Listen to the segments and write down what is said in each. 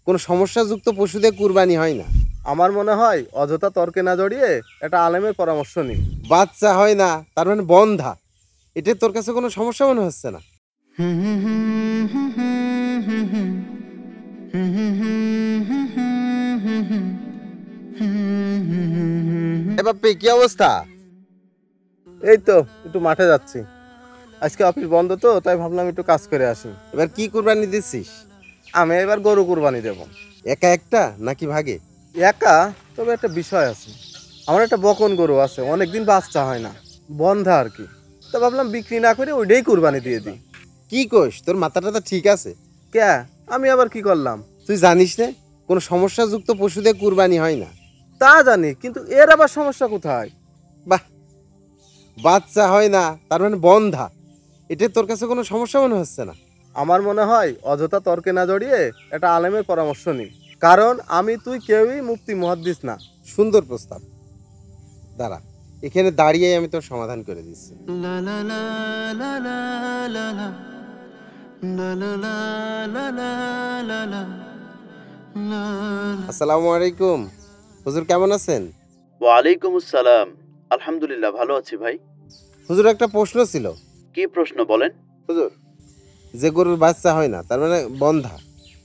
কোনো সমস্যাযুক্ত পশু দিয়ে কুরবানি হয় না। আমার মনে হয় অযথা তর্কে না জড়িয়ে একটা আলেমের পরামর্শ নিই। বাচ্চা হয় না তার মানে বন্ধা, এটা তোর কাছে কোনো সমস্যা মনে হচ্ছে না? এবার কি অবস্থা? এই তো একটু মাঠে যাচ্ছি, আজকে অফিস বন্ধ তো, তাই ভাবলাম একটু কাজ করে আসি। এবার কি কুরবানি দিচ্ছিস? আমি এবার গরু কুরবানি দেব। একা একটা নাকি ভাগে? একা, তবে একটা বিষয় আছে। আমার একটা বকন গরু আছে, অনেকদিন বাচ্চা হয় না, বন্ধা আর কি। তো ভাবলাম বিক্রি না করে ওইটাই কুরবানি দিয়ে দিই। কি কোষ, তোর মাথাটা তো ঠিক আছে? কে? আমি আবার কি করলাম? তুই জানিস না কোনো সমস্যাযুক্ত পশু দিয়ে কুরবানি হয় না? তা জানি, কিন্তু এর আবার সমস্যা কোথায়? বাহ, বাচ্চা হয় না তার মানে বন্ধা, এটা তোর কাছে কোনো সমস্যা মনে হচ্ছে না? আমার মনে হয় অযথা তর্কে না জড়িয়ে একটা আলেমের পরামর্শ নিই, কারণ আমি তুই কেউই মুফতি মুহাদ্দিস না। সুন্দর প্রস্তাব, দাঁড়া, এখানে দাঁড়িয়ে আমি তোর সমাধান করে দিচ্ছি। আসসালামু আলাইকুম হুজুর, কেমন আছেন? ওয়ালাইকুম আসসালাম। আলহামদুলিল্লাহ, ভালো আছি ভাই। হুজুর, একটা প্রশ্ন ছিল। কি প্রশ্ন বলেন? হুজুর, যে গরুর বাচ্চা হয় না তার মানে বন্ধা,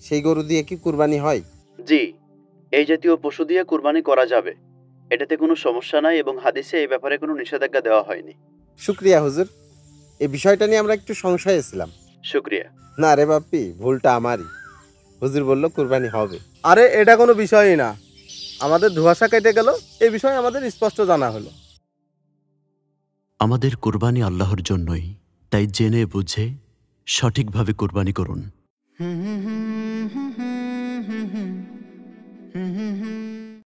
সেই গরু দিয়ে কি কুরবানি হয়? জি, এই জাতীয় পশু দিয়ে কুরবানি করা যাবে, এটাতে কোনো সমস্যা নাই এবং হাদিসে এই ব্যাপারে কোনো নিষেধাজ্ঞা দেওয়া হয়নি। শুক্রিয়া হুজুর, এই বিষয়টা নিয়ে আমরা একটু সংশয়ে ছিলাম। শুক্রিয়া। না রে বাপ্পি, ভুলটা আমারই। হুজুর বলল কুরবানি হবে। আরে এটা কোনো বিষয়ই না, আমাদের ধোঁয়াশা কেটে গেল, এই বিষয়ে আমাদের স্পষ্ট জানা হলো। আমাদের কুরবানি আল্লাহর জন্যই, তাই জেনে বুঝে সঠিকভাবে কুরবানি করুন।